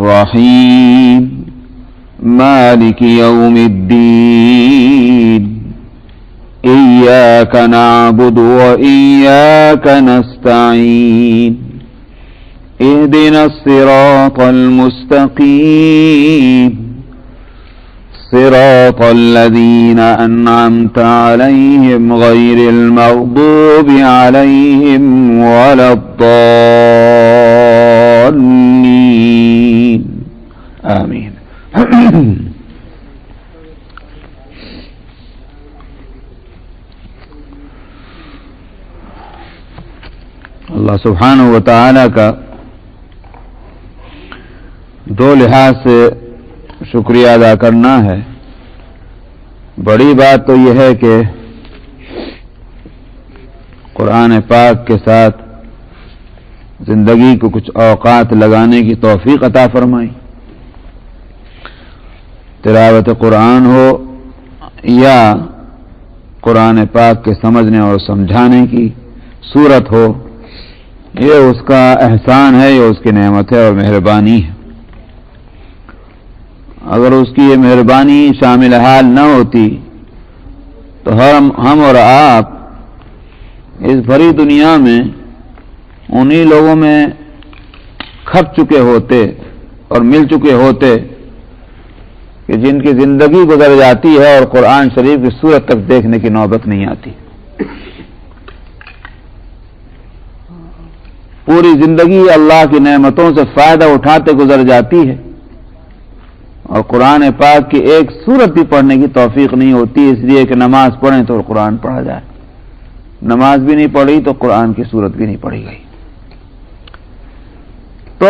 الرحيم مالك يوم الدين إياك نعبد وإياك نستعين اهدنا الصراط المستقيم صراط الذين أنعمت عليهم غير المغضوب عليهم ولا الضالين آمين. اللہ سبحانہ و تعالی کا دو لحاظ سے شکریہ ادا کرنا ہے. بڑی بات تو یہ ہے کہ قرآن پاک کے ساتھ زندگی کو کچھ اوقات لگانے کی توفیق عطا فرمائی. تلاوت قرآن ہو یا قرآن پاک کے سمجھنے اور سمجھانے کی صورت ہو، یہ اس کا احسان ہے، یہ اس کی نعمت ہے اور مہربانی ہے. اگر اس کی یہ مہربانی شامل حال نہ ہوتی تو ہم اور آپ اس بھری دنیا میں انہی لوگوں میں کھپ چکے ہوتے اور مل چکے ہوتے کہ جن کی زندگی گزر جاتی ہے اور قرآن شریف کی صورت تک دیکھنے کی نوبت نہیں آتی. پوری زندگی اللہ کی نعمتوں سے فائدہ اٹھاتے گزر جاتی ہے اور قرآن پاک کی ایک سورت بھی پڑھنے کی توفیق نہیں ہوتی، اس لیے کہ نماز پڑھیں تو قرآن پڑھا جائے، نماز بھی نہیں پڑھی تو قرآن کی سورت بھی نہیں پڑھی گئی. تو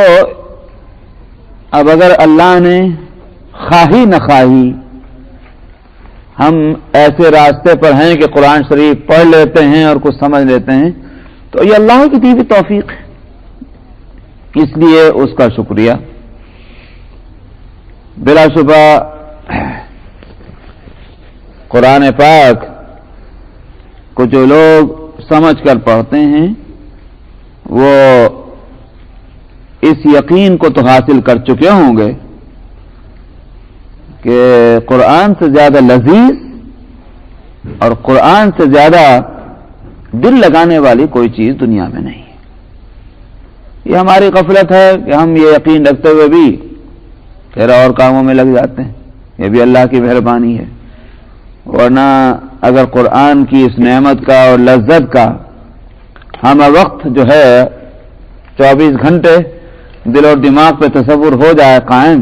اب اگر اللہ نے خواہی نہ خواہی ہم ایسے راستے پر ہیں کہ قرآن شریف پڑھ لیتے ہیں اور کچھ سمجھ لیتے ہیں، تو یہ اللہ کی دی ہوئی توفیق ہے، اس لیے اس کا شکریہ. بلا شبہ قرآن پاک کو جو لوگ سمجھ کر پڑھتے ہیں وہ اس یقین کو تو حاصل کر چکے ہوں گے کہ قرآن سے زیادہ لذیذ اور قرآن سے زیادہ دل لگانے والی کوئی چیز دنیا میں نہیں ہے. یہ ہماری غفلت ہے کہ ہم یہ یقین رکھتے ہوئے بھی پھر اور کاموں میں لگ جاتے ہیں. یہ بھی اللہ کی مہربانی ہے، ورنہ اگر قرآن کی اس نعمت کا اور لذت کا ہم وقت جو ہے 24 گھنٹے دل اور دماغ پہ تصور ہو جائے قائم،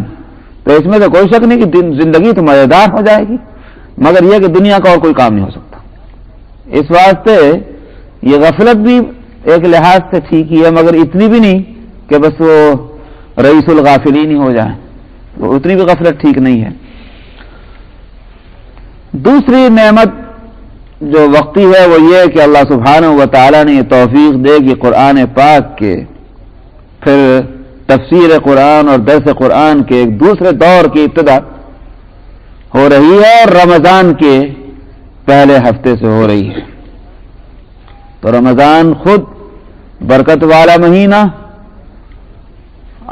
تو اس میں تو کوئی شک نہیں کہ زندگی تو مزیدار ہو جائے گی، مگر یہ کہ دنیا کا اور کوئی کام نہیں ہو سکتا. اس واسطے یہ غفلت بھی ایک لحاظ سے ٹھیک ہی ہے، مگر اتنی بھی نہیں کہ بس وہ رئیس الغافلین ہی ہو جائے، وہ اتنی بھی غفلت ٹھیک نہیں ہے. دوسری نعمت جو وقتی ہے وہ یہ کہ اللہ سبحانہ و تعالیٰ نے یہ توفیق دے کہ قرآن پاک کے پھر تفسیر قرآن اور درس قرآن کے ایک دوسرے دور کی ابتدا ہو رہی ہے اور رمضان کے پہلے ہفتے سے ہو رہی ہے. تو رمضان خود برکت والا مہینہ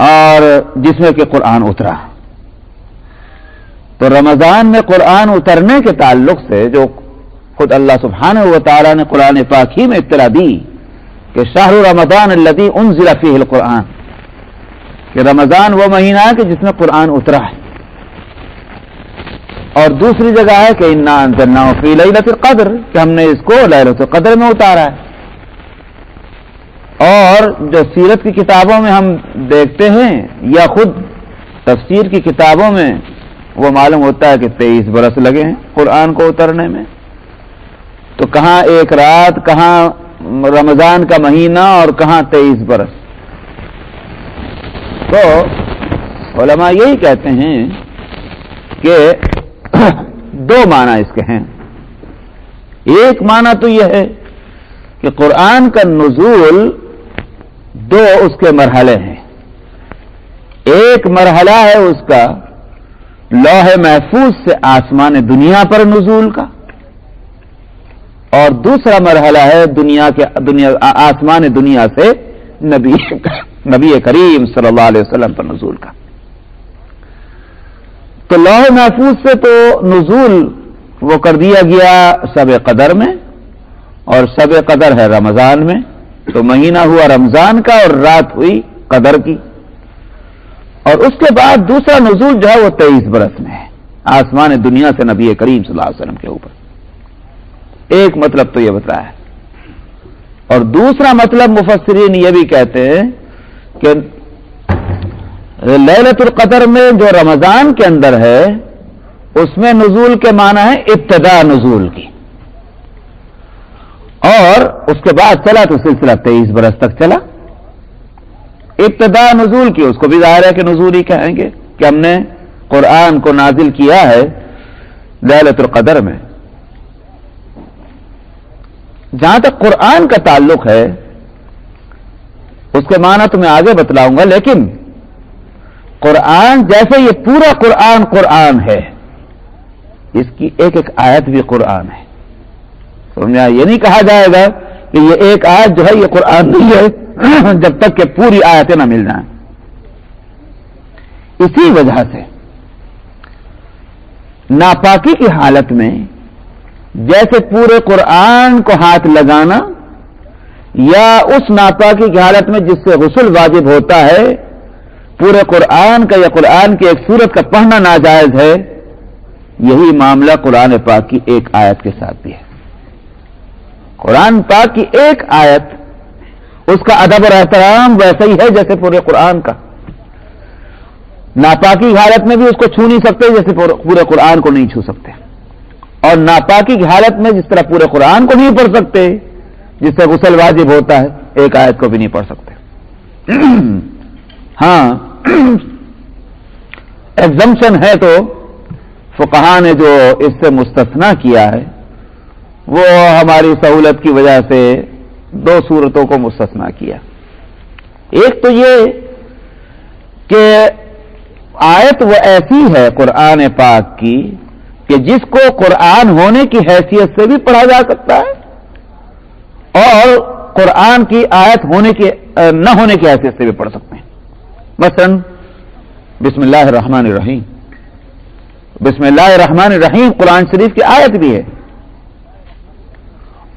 اور جس میں کہ قرآن اترا. تو رمضان میں قرآن اترنے کے تعلق سے جو خود اللہ سبحانہ و تعالیٰ نے قرآن پاک ہی میں اطلاع دی کہ شہر رمضان الذی انزل فیہ القرآن، کہ رمضان وہ مہینہ ہے کہ جس میں قرآن اترا ہے. اور دوسری جگہ ہے کہ انا انزلناہ فی لیلۃ القدر، کہ ہم نے اس کو لیلۃ القدر میں اتارا ہے. اور جو سیرت کی کتابوں میں ہم دیکھتے ہیں یا خود تفسیر کی کتابوں میں وہ معلوم ہوتا ہے کہ 23 برس لگے ہیں قرآن کو اترنے میں. تو کہاں ایک رات، کہاں رمضان کا مہینہ اور کہاں 23 برس. تو علماء یہی کہتے ہیں کہ دو معنی اس کے ہیں. ایک معنی تو یہ ہے کہ قرآن کا نزول دو اس کے مرحلے ہیں. ایک مرحلہ ہے اس کا لوح محفوظ سے آسمان دنیا پر نزول کا، اور دوسرا مرحلہ ہے آسمان دنیا سے نبی کریم صلی اللہ علیہ وسلم پر نزول کا. تو لوح محفوظ سے تو نزول وہ کر دیا گیا شب قدر میں، اور شب قدر ہے رمضان میں، تو مہینہ ہوا رمضان کا اور رات ہوئی قدر کی، اور اس کے بعد دوسرا نزول جو ہے وہ 23 برس میں ہے آسمان دنیا سے نبی کریم صلی اللہ علیہ وسلم کے اوپر۔ ایک مطلب تو یہ بتایا ہے، اور دوسرا مطلب مفسرین یہ بھی کہتے ہیں کہ لیلۃ القدر میں جو رمضان کے اندر ہے اس میں نزول کے معنی ہے ابتدا نزول کی، اور اس کے بعد چلا تو سلسلہ 23 برس تک چلا۔ ابتدا نزول کی اس کو بھی ظاہر ہے کہ نزول ہی کہیں گے کہ ہم نے قرآن کو نازل کیا ہے لیلۃ القدر میں۔ جہاں تک قرآن کا تعلق ہے اس کے معنی تو میں آگے بتلاؤں گا، لیکن قرآن جیسے یہ پورا قرآن ہے، اس کی ایک ایک آیت بھی قرآن ہے، سمجھا؟ یہ نہیں کہا جائے گا کہ یہ ایک آیت جو ہے یہ قرآن نہیں ہے جب تک کہ پوری آیتیں نہ مل جائیں۔ اسی وجہ سے ناپاکی کی حالت میں جیسے پورے قرآن کو ہاتھ لگانا، یا اس ناپاکی کی حالت میں جس سے غسل واجب ہوتا ہے، پورے قرآن کا یا قرآن کی ایک سورت کا پڑھنا ناجائز ہے، یہی معاملہ قرآن پاک کی ایک آیت کے ساتھ بھی ہے۔ قرآن پاک کی ایک آیت، اس کا ادب اور احترام ویسا ہی ہے جیسے پورے قرآن کا۔ ناپاکی کی حالت میں بھی اس کو چھو نہیں سکتے جیسے پورے قرآن کو نہیں چھو سکتے، اور ناپاکی کی حالت میں جس طرح پورے قرآن کو نہیں پڑھ سکتے جس سے غسل واجب ہوتا ہے، ایک آیت کو بھی نہیں پڑھ سکتے۔ ہاں ایگزمپشن ہے تو فقہاء نے جو اس سے مستثنا کیا ہے وہ ہماری سہولت کی وجہ سے 2 صورتوں کو مستثنا کیا۔ ایک تو یہ کہ آیت وہ ایسی ہے قرآن پاک کی کہ جس کو قرآن ہونے کی حیثیت سے بھی پڑھا جا سکتا ہے اور قرآن کی آیت ہونے کی نہ ہونے کی حیثیت سے بھی پڑھ سکتے ہیں۔ مثلا بسم اللہ الرحمن الرحیم، بسم اللہ الرحمن الرحیم قرآن شریف کی آیت بھی ہے،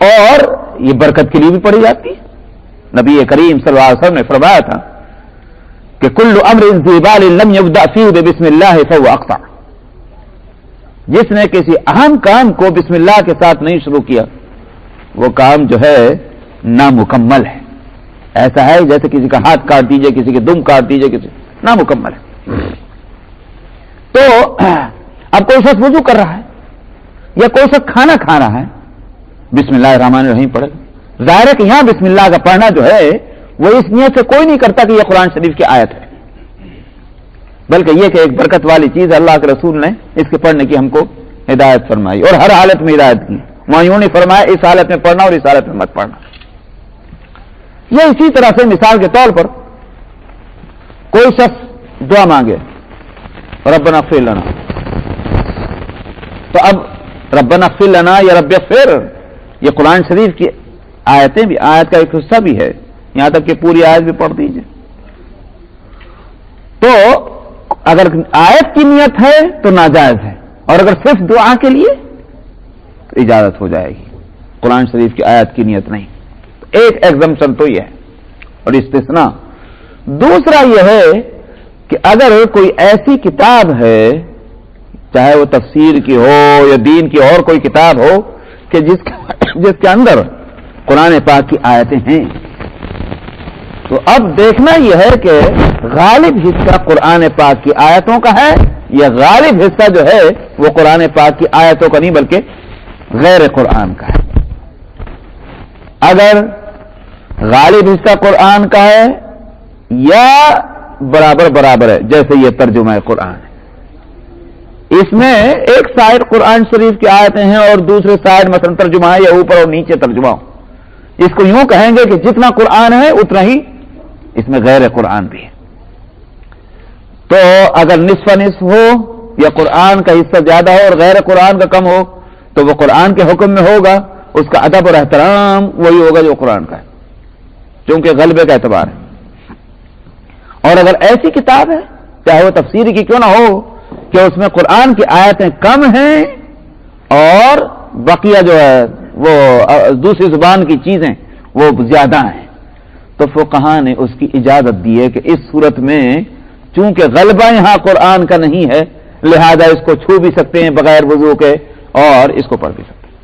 اور یہ برکت کے لیے بھی پڑھی جاتی ہے۔ نبی کریم صلی اللہ علیہ وسلم نے فرمایا تھا کہ کل امر ذی بال لم یبدأ فیہ بسم اللہ فہو اقطع، جس نے کسی اہم کام کو بسم اللہ کے ساتھ نہیں شروع کیا وہ کام جو ہے نامکمل ہے۔ ایسا ہے جیسے کسی کا ہاتھ کاٹ دیجئے، کسی کے دم کاٹ دیجئے، کسی نامکمل ہے۔ تو اب کوئی شخص وضو کر رہا ہے یا کوئی شخص کھانا کھا رہا ہے، بسم اللہ الرحمن الرحیم پڑھے، ظاہر ہے کہ یہاں بسم اللہ کا پڑھنا جو ہے وہ اس نیت سے کوئی نہیں کرتا کہ یہ قرآن شریف کی آیت ہے، بلکہ یہ کہ ایک برکت والی چیز اللہ کے رسول نے اس کے پڑھنے کی ہم کو ہدایت فرمائی، اور ہر حالت میں ہدایت کی۔ وہاں یوں نہیں فرمایا اس حالت میں پڑھنا اور اس حالت میں مت پڑھنا۔ یہ اسی طرح سے مثال کے طور پر کوئی شخص دعا مانگے ربنا اغفر لنا، تو اب ربنا اغفر لنا یا رب اغفر، یہ قرآن شریف کی آیتیں بھی، آیت کا ایک حصہ بھی ہے، یہاں تک کہ پوری آیت بھی پڑھ دیجیے۔ تو اگر آیت کی نیت ہے تو ناجائز ہے، اور اگر صرف دعا کے لیے تو اجازت ہو جائے گی، قرآن شریف کی آیت کی نیت نہیں۔ ایک ایگزمپشن تو یہ ہے، اور استثناء دوسرا یہ ہے کہ اگر کوئی ایسی کتاب ہے، چاہے وہ تفسیر کی ہو یا دین کی اور کوئی کتاب ہو، کہ جس کے اندر قرآن پاک کی آیتیں ہیں، تو اب دیکھنا یہ ہے کہ غالب حصہ قرآن پاک کی آیتوں کا ہے یا غالب حصہ جو ہے وہ قرآن پاک کی آیتوں کا نہیں بلکہ غیر قرآن کا ہے۔ اگر غالب حصہ قرآن کا ہے یا برابر ہے، جیسے یہ ترجمہ قرآن ہے، اس میں ایک سائڈ قرآن شریف کی آیتیں ہیں اور دوسرے سائڈ مثلا ترجمہ ہے یا اوپر اور نیچے ترجمہ ہو، اس کو یوں کہیں گے کہ جتنا قرآن ہے اتنا ہی اس میں غیر قرآن بھی ہے۔ تو اگر نصف نصف ہو یا قرآن کا حصہ زیادہ ہو اور غیر قرآن کا کم ہو تو وہ قرآن کے حکم میں ہوگا، اس کا ادب اور احترام وہی ہوگا جو قرآن کا ہے، چونکہ غلبے کا اعتبار ہے۔ اور اگر ایسی کتاب ہے چاہے وہ تفسیر کی کیوں نہ ہو کہ اس میں قرآن کی آیتیں کم ہیں اور بقیہ جو ہے وہ دوسری زبان کی چیزیں وہ زیادہ ہیں، تو فقہا نے اس کی اجازت دی ہے کہ اس صورت میں چونکہ غلبہ یہاں قرآن کا نہیں ہے، لہذا اس کو چھو بھی سکتے ہیں بغیر وضو کے اور اس کو پڑھ بھی سکتے ہیں۔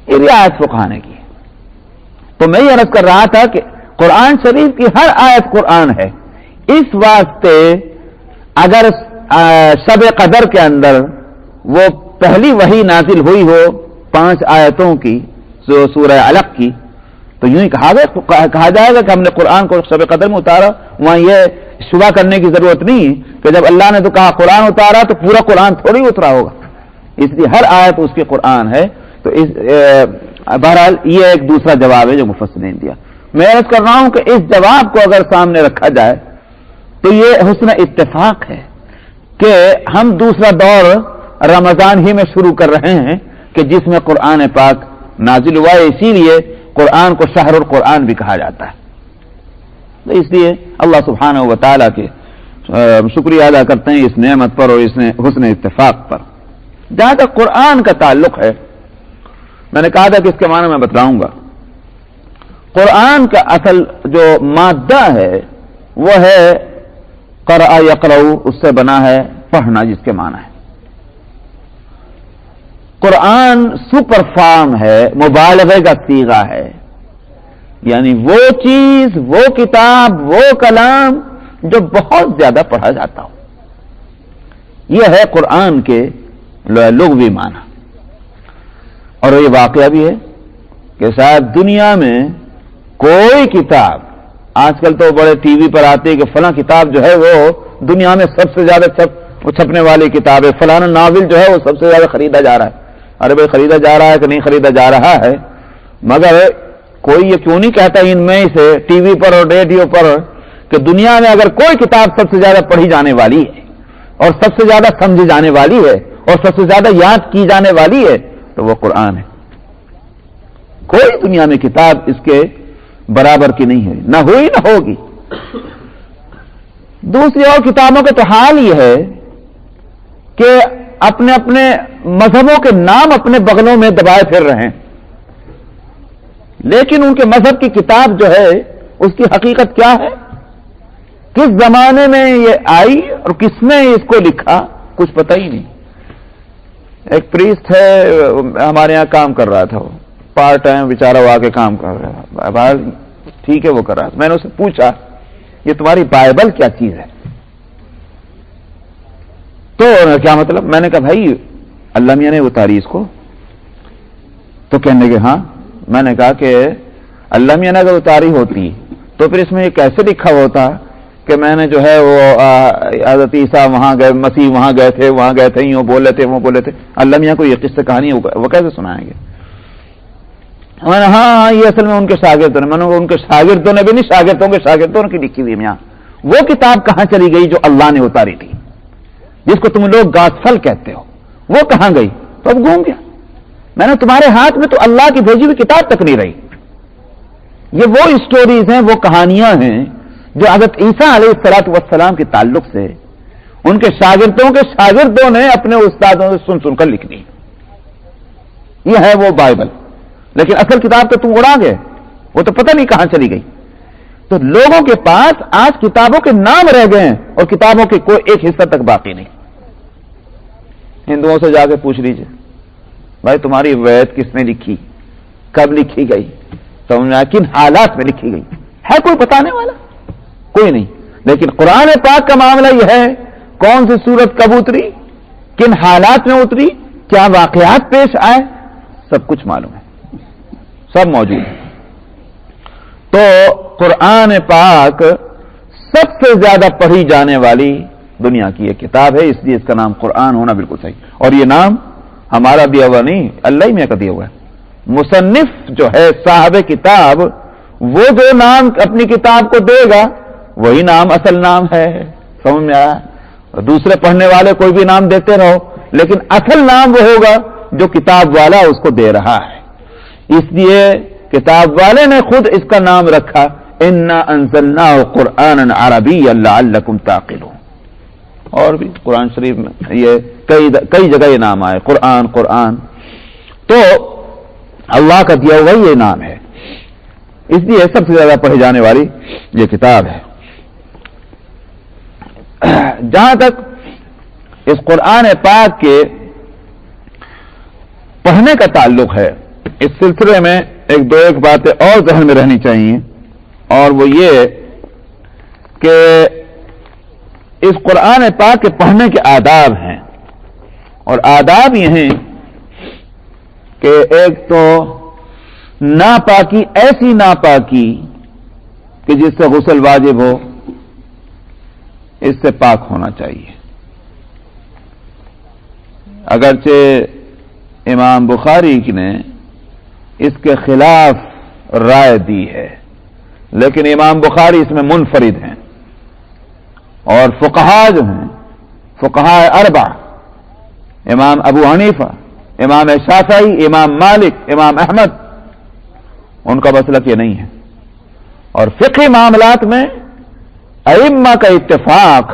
یہ رعایت فقہا نے کی۔ تو میں یہ عرض کر رہا تھا کہ قرآن شریف کی ہر آیت قرآن ہے، اس واسطے اگر شب قدر کے اندر وہ پہلی وحی نازل ہوئی ہو 5 آیتوں کی سورہ علق کی، تو یوں ہی کہا جائے گا کہ ہم نے قرآن کو شب قدر میں اتارا۔ وہاں یہ شبہ کرنے کی ضرورت نہیں کہ جب اللہ نے تو کہا قرآن اتارا تو پورا قرآن تھوڑی اترا ہوگا، اس لیے ہر آیت اس کی قرآن ہے۔ تو بہرحال یہ ایک دوسرا جواب ہے جو مفسرین نے دیا۔ میں عرض کر رہا ہوں کہ اس جواب کو اگر سامنے رکھا جائے تو یہ حسن اتفاق ہے کہ ہم دوسرا دور رمضان ہی میں شروع کر رہے ہیں کہ جس میں قرآن پاک نازل ہوا ہے، اسی لیے قرآن کو شہر القرآن بھی کہا جاتا ہے۔ تو اس لیے اللہ سبحانہ و تعالیٰ کے شکریہ ادا کرتے ہیں اس نعمت پر اور اس حسن اتفاق پر۔ جہاں تک قرآن کا تعلق ہے، میں نے کہا تھا کہ اس کے معنی میں بتلاؤں گا۔ قرآن کا اصل جو مادہ ہے وہ ہے قرأ یقرأ، اس سے بنا ہے پڑھنا، جس کے معنی ہے قرآن سپر فارم ہے، مبالغے کا صیغہ ہے، یعنی وہ چیز، وہ کتاب، وہ کلام جو بہت زیادہ پڑھا جاتا ہو، یہ ہے قرآن کے لغوی معنی۔ اور یہ واقعہ بھی ہے کہ شاید دنیا میں کوئی کتاب، آج کل تو بڑے ٹی وی پر آتے کہ فلاں کتاب جو ہے وہ دنیا میں سب سے زیادہ چھپنے والی کتاب ہے، فلاں ناول جو ہے وہ سب سے زیادہ خریدا جا رہا ہے۔ ارے بھائی خریدا جا رہا ہے کہ نہیں خریدا جا رہا ہے، مگر کوئی یہ کیوں نہیں کہتا ان میں سے ٹی وی پر اور ریڈیو پر کہ دنیا میں اگر کوئی کتاب سب سے زیادہ پڑھی جانے والی ہے اور سب سے زیادہ سمجھی جانے والی ہے اور سب سے زیادہ یاد کی جانے والی ہے تو وہ قرآن ہے۔ کوئی دنیا میں کتاب اس کے برابر کی نہیں ہے، نہ ہوئی نہ ہوگی۔ دوسری اور کتابوں کا تو حال یہ ہے کہ اپنے اپنے مذہبوں کے نام اپنے بغلوں میں دبائے پھر رہے ہیں، لیکن ان کے مذہب کی کتاب جو ہے اس کی حقیقت کیا ہے، کس زمانے میں یہ آئی اور کس نے اس کو لکھا، کچھ پتہ ہی نہیں۔ ایک پریسٹ ہے ہمارے یہاں کام کر رہا تھا، وہ پارٹ ٹائم بیچارہ وہ آ کے کام کر رہا ہے، ٹھیک ہے وہ کر رہا تھا۔ میں نے اسے پوچھا یہ تمہاری بائبل کیا چیز ہے؟ تو کیا مطلب؟ میں نے کہا بھائی اللہ میاں نے اتاری اس کو، تو کہنے لگے ہاں۔ میں نے کہا کہ اللہ میاں نے اگر اتاری ہوتی تو پھر اس میں یہ کیسے لکھا ہوتا کہ میں نے جو ہے وہ حضرت عیسیٰ وہاں گئے، مسیح وہاں گئے تھے، یوں بولے تھے، وہ بولے تھے۔ اللہ میاں کو یہ قصہ کہانی وہ کیسے سنائیں گے؟ میں نے ہاں یہ اصل میں ان کے شاگردوں نے، میں نے ان کے شاگردوں نے بھی نہیں، شاگردوں کے شاگردوں کی لکھی ہوئی میاں وہ کتاب کہاں چلی گئی جو اللہ نے اتاری تھی، جس کو تم لوگ گاسپل کہتے ہو، وہ کہاں گئی؟ تو اب گھوم گیا۔ میں نے تمہارے ہاتھ میں تو اللہ کی بھیجی ہوئی کتاب تک نہیں رہی۔ یہ وہ اسٹوریز ہیں، وہ کہانیاں ہیں جو حضرت عیسیٰ علیہ الصلوۃ والسلام کے تعلق سے ان کے شاگردوں کے شاگردوں نے اپنے استادوں سے سن سن کر لکھ دی۔ یہ ہے وہ بائبل، لیکن اصل کتاب تو تم اڑا گئے، وہ تو پتہ نہیں کہاں چلی گئی۔ تو لوگوں کے پاس آج کتابوں کے نام رہ گئے ہیں اور کتابوں کے کوئی ایک حصہ تک باقی نہیں۔ ہندوؤں سے جا کے پوچھ لیجئے بھائی تمہاری وید کس نے لکھی، کب لکھی گئی، سمجھ میں کن حالات میں لکھی گئی، ہے کوئی بتانے والا؟ کوئی نہیں۔ لیکن قرآن پاک کا معاملہ یہ ہے کون سی سورت کب اتری، کن حالات میں اتری، کیا واقعات پیش آئے، سب کچھ معلوم ہے، سب موجود ہے۔ تو قرآن پاک سب سے زیادہ پڑھی جانے والی دنیا کی ایک کتاب ہے، اس لیے اس کا نام قرآن ہونا بالکل صحیح۔ اور یہ نام ہمارا دیا ہوا نہیں، اللہ ہی میں کا دیا ہوا ہے۔ مصنف جو ہے صاحب کتاب، وہ جو نام اپنی کتاب کو دے گا وہی نام اصل نام ہے، سمجھ میں آیا؟ دوسرے پڑھنے والے کوئی بھی نام دیتے رہو، لیکن اصل نام وہ ہوگا جو کتاب والا اس کو دے رہا ہے۔ اس لیے کتاب والے نے خود اس کا نام رکھا اِنَّا أَنزَلْنَاهُ قُرْآنًا عَرَبِيًّا لَعَلَّكُمْ تَعْقِلُونَ۔ اور بھی قرآن شریف میں یہ کئی جگہ یہ نام آئے، قرآن قرآن، تو اللہ کا دیا ہوا یہ نام ہے، اس لیے سب سے زیادہ پڑھی جانے والی یہ کتاب ہے۔ جہاں تک اس قرآن پاک کے پڑھنے کا تعلق ہے، اس سلسلے میں ایک باتیں اور ذہن میں رہنی چاہیے، اور وہ یہ کہ اس قرآن پاک کے پڑھنے کے آداب ہیں، اور آداب یہ ہیں کہ ایک تو ناپاکی، ایسی ناپاکی کہ جس سے غسل واجب ہو، اس سے پاک ہونا چاہیے۔ اگرچہ امام بخاری نے اس کے خلاف رائے دی ہے، لیکن امام بخاری اس میں منفرد ہیں، اور فقہا جو ہیں، فقہا اربع، امام ابو حنیفہ، امام شافعی، امام مالک، امام احمد، ان کا مسلک یہ نہیں ہے، اور فقہی معاملات میں ائمہ کا اتفاق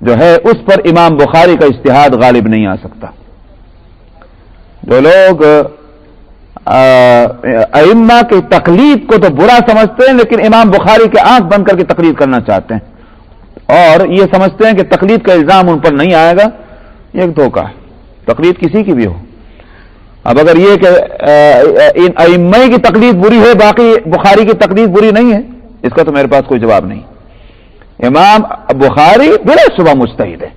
جو ہے اس پر امام بخاری کا اجتہاد غالب نہیں آ سکتا۔ جو لوگ ائمہ کی تقلید کو تو برا سمجھتے ہیں، لیکن امام بخاری کے آنکھ بند کر کے تقلید کرنا چاہتے ہیں، اور یہ سمجھتے ہیں کہ تقلید کا الزام ان پر نہیں آئے گا، یہ ایک دھوکہ ہے، تقلید کسی کی بھی ہو۔ اب اگر یہ کہ ان ائمہ کی تقلید بری ہے، باقی بخاری کی تقلید بری نہیں ہے، اس کا تو میرے پاس کوئی جواب نہیں۔ امام بخاری بلا شبہ مجتہد ہے،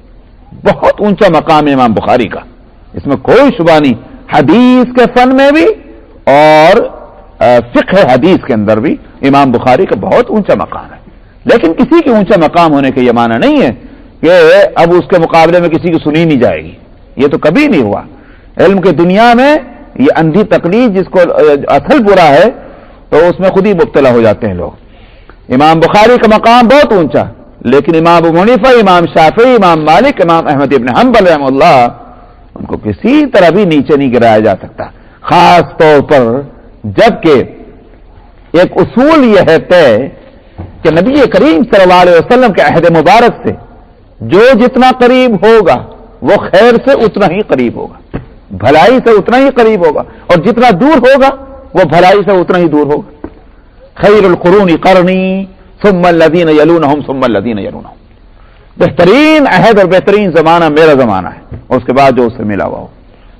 بہت اونچا مقام ہے امام بخاری کا، اس میں کوئی شبہ نہیں، حدیث کے فن میں بھی اور فقہ حدیث کے اندر بھی امام بخاری کا بہت اونچا مقام ہے، لیکن کسی کے اونچا مقام ہونے کا یہ معنی نہیں ہے کہ اب اس کے مقابلے میں کسی کی سنی نہیں جائے گی، یہ تو کبھی نہیں ہوا۔ علم کی دنیا میں یہ اندھی تقلید جس کو اصل برا ہے، تو اس میں خود ہی مبتلا ہو جاتے ہیں لوگ۔ امام بخاری کا مقام بہت اونچا، لیکن امام ابو حنیفہ، امام شافعی، امام مالک، امام احمد ابن حنبل رحمہ اللہ، ان کو کسی طرح بھی نیچے نہیں گرایا جا سکتا، خاص طور پر جبکہ ایک اصول یہ ہے طے کہ نبی کریم صلی اللہ علیہ وسلم کے عہد مبارک سے جو جتنا قریب ہوگا وہ خیر سے اتنا ہی قریب ہوگا، بھلائی سے اتنا ہی قریب ہوگا، اور جتنا دور ہوگا وہ بھلائی سے اتنا ہی دور ہوگا۔ خیر القرون قرنی ثم الذین یلونہم ثم الذین یلونہم، بہترین عہد اور بہترین زمانہ میرا زمانہ ہے، اور اس کے بعد جو اس سے ملا ہوا ہو۔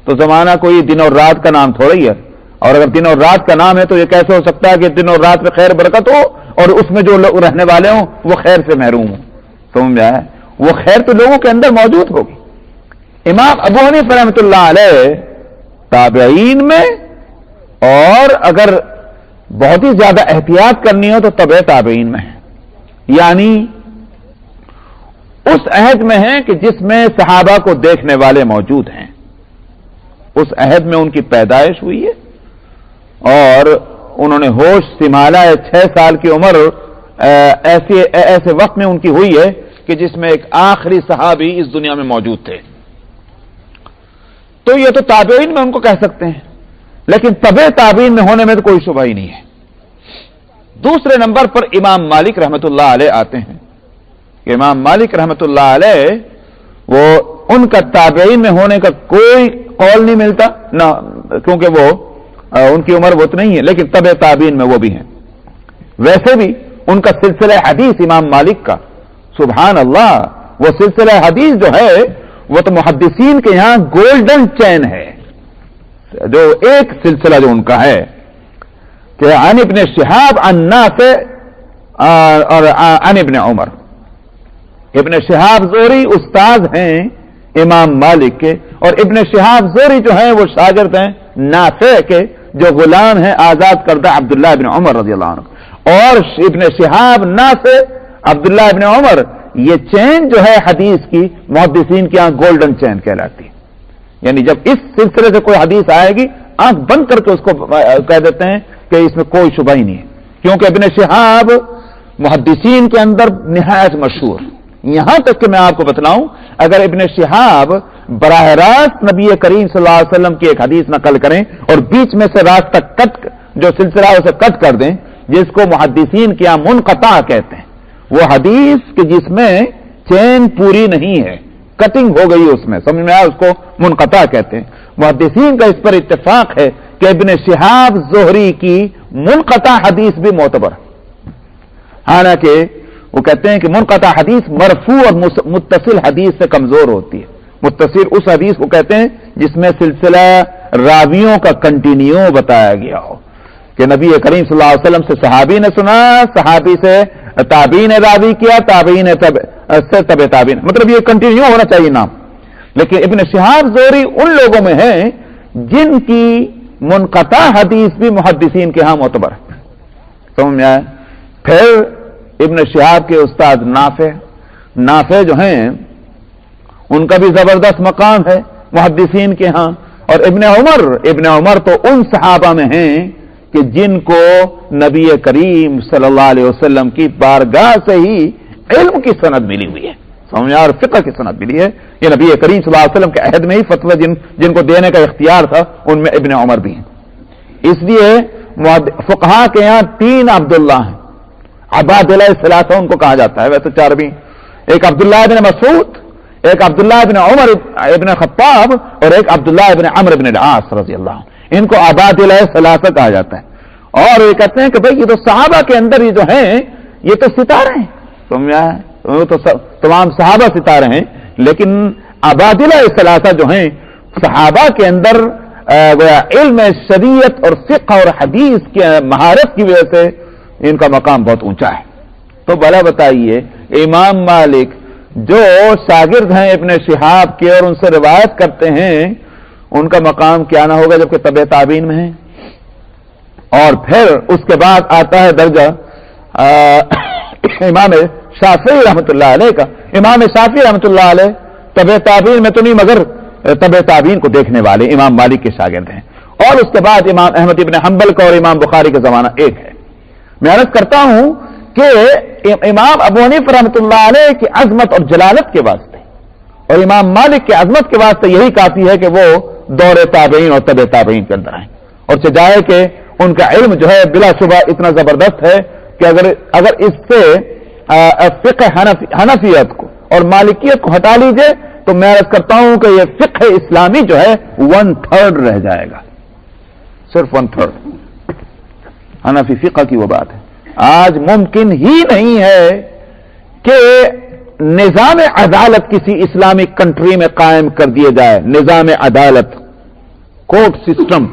تو زمانہ کوئی دن اور رات کا نام تھوڑا ہی ہے، اور اگر دن اور رات کا نام ہے تو یہ کیسے ہو سکتا ہے کہ دن اور رات میں خیر برکت ہو اور اس میں جو لوگ رہنے والے ہوں وہ خیر سے محروم ہوں؟ سمجھ میں آیا؟ وہ خیر تو لوگوں کے اندر موجود ہوگی۔ امام ابو حنیفہ رحمۃ اللہ علیہ تابعین میں، اور اگر بہت ہی زیادہ احتیاط کرنی ہو تو تبع تابعین میں ہے، یعنی اس عہد میں ہیں کہ جس میں صحابہ کو دیکھنے والے موجود ہیں، اس عہد میں ان کی پیدائش ہوئی ہے، اور انہوں نے ہوش سنبھالا ہے، 6 سال کی عمر ایسے وقت میں ان کی ہوئی ہے کہ جس میں ایک آخری صحابی اس دنیا میں موجود تھے، تو یہ تو تابعین میں ان کو کہہ سکتے ہیں، لیکن تبع تابعین میں ہونے میں تو کوئی شبہ ہی نہیں ہے۔ دوسرے نمبر پر امام مالک رحمۃ اللہ علیہ آتے ہیں کہ امام مالک رحمۃ اللہ علیہ وہ ان کا تابعین میں ہونے کا کوئی قول نہیں ملتا نہ، کیونکہ وہ ان کی عمر وہ تو نہیں ہے، لیکن تبع تابعین میں وہ بھی ہیں۔ ویسے بھی ان کا سلسلہ حدیث امام مالک کا، سبحان اللہ، وہ سلسلہ حدیث جو ہے وہ تو محدثین کے یہاں گولڈن چین ہے، جو ایک سلسلہ جو ان کا ہے کہ عن ابن شہاب عن نافع اور عن ابن عمر۔ ابن شہاب زہری استاد ہیں امام مالک کے، اور ابن شہاب زہری جو ہیں وہ شاگرد ہیں نافع کے، جو غلام ہیں آزاد کردہ عبداللہ ابن عمر رضی اللہ عنہ، اور ابن شہاب نافع عبداللہ ابن عمر، یہ چین جو ہے حدیث کی محدثین کے یہاں گولڈن چین کہلاتی ہے، یعنی جب اس سلسلے سے کوئی حدیث آئے گی آنکھ بند کر کے اس کو کہہ دیتے ہیں کہ اس میں کوئی شبہ ہی نہیں ہے، کیونکہ ابن شہاب محدثین کے اندر نہایت مشہور۔ یہاں تک کہ میں آپ کو بتلاؤں، اگر ابن شہاب براہ راست نبی کریم صلی اللہ علیہ وسلم کی ایک حدیث نقل کریں اور بیچ میں سے راستہ کٹ، جو سلسلہ اسے کٹ کر دیں، جس کو محدثین کے یہاں منقطع کہتے ہیں، وہ حدیث کہ جس میں چین پوری نہیں ہے، کٹنگ ہو گئی اس میں، سمجھ میں آیا؟ اس کو منقطع کہتے ہیں۔ محدثین کا اس پر اتفاق ہے کہ ابن شہاب زہری کی منقطع حدیث بھی معتبر ہے، حالانکہ وہ کہتے ہیں کہ منقطع حدیث مرفوع اور متصل حدیث سے کمزور ہوتی ہے۔ متصل اس حدیث کو کہتے ہیں جس میں سلسلہ راویوں کا کنٹینیو بتایا گیا ہو، کہ نبی کریم صلی اللہ علیہ وسلم سے صحابی نے سنا، صحابی سے تابعی نے راوی کیا، تابعی نے سے تبع تابعین، مطلب یہ کنٹینیو ہونا چاہیے نام۔ لیکن ابن شہاب زہری ان لوگوں میں ہیں جن کی منقطع حدیث بھی محدثین کے ہاں معتبر ہے، سمجھ میں آیا؟ پھر ابن شہاب کے استاد نافع جو ہیں ان کا بھی زبردست مقام ہے محدثین کے ہاں، اور ابن عمر تو ان صحابہ میں ہیں کہ جن کو نبی کریم صلی اللہ علیہ وسلم کی بارگاہ سے ہی علم کی سند ملی ہوئی ہے، سمجھ اور فقہ کی سند ملی ہے۔ یہ نبی کریم صلی اللہ علیہ وسلم کے عہد میں ہی فتوی جن کو دینے کا اختیار تھا ان میں ابن عمر بھی ہیں۔ اس لیے فقہا کے یہاں 3 عبداللہ ہیں، عبادلہ ثلاثہ ان کو کہا جاتا ہے، ویسے 4 بھی، ایک عبداللہ ابن مسعود، ایک عبداللہ ابن عمر ابن خطاب، اور ایک عبداللہ ابن عمرو ابن العاص رضی اللہ عنہ، ان کو عبادلہ ثلاثہ کہا جاتا ہے۔ اور یہ کہتے ہیں کہ بھئی یہ تو صحابہ کے اندر یہ جو ہیں یہ تو ستارے ہیں، وہ تو تمام صحابہ ستارے ہیں، لیکن عبادلہ ثلاثہ جو ہیں صحابہ کے اندر علم شریعت اور فقہ اور حدیث کی مہارت کی وجہ سے ان کا مقام بہت اونچا ہے۔ تو بھلا بتائیے امام مالک جو شاگرد ہیں ابن شہاب کے اور ان سے روایت کرتے ہیں، ان کا مقام کیا نہ ہوگا جبکہ تبع تابعین میں ہے؟ اور پھر اس کے بعد آتا ہے درجہ امام شافعی رحمۃ اللہ علیہ کا۔ امام شافعی رحمۃ اللہ علیہ تبع تابعین میں تو نہیں مگر تبع تابعین کو دیکھنے والے امام مالک کے شاگرد ہیں۔ اور اس کے بعد امام احمد ابن حنبل کا اور امام بخاری کا زمانہ ایک ہے۔ میں عرض کرتا ہوں کہ امام ابو حنیفہ رحمۃ اللہ علیہ کی عظمت اور جلالت کے واسطے اور امام مالک کی عظمت کے واسطے یہی کافی ہے کہ وہ دور تابعین اور تبع تابعین کے اندر آئیں، اور سجائے کہ ان کا علم جو ہے بلا شبہ اتنا زبردست ہے کہ اگر اس سے فقہ حنفیت کو اور مالکیت کو ہٹا لیجئے تو میں عرض کرتا ہوں کہ یہ فقہ اسلامی جو ہے 1/3 رہ جائے گا، صرف 1/3 حنفی فقہ کی وہ بات ہے۔ آج ممکن ہی نہیں ہے کہ نظام عدالت کسی اسلامک کنٹری میں قائم کر دیے جائے، نظام عدالت، کورٹ سسٹم،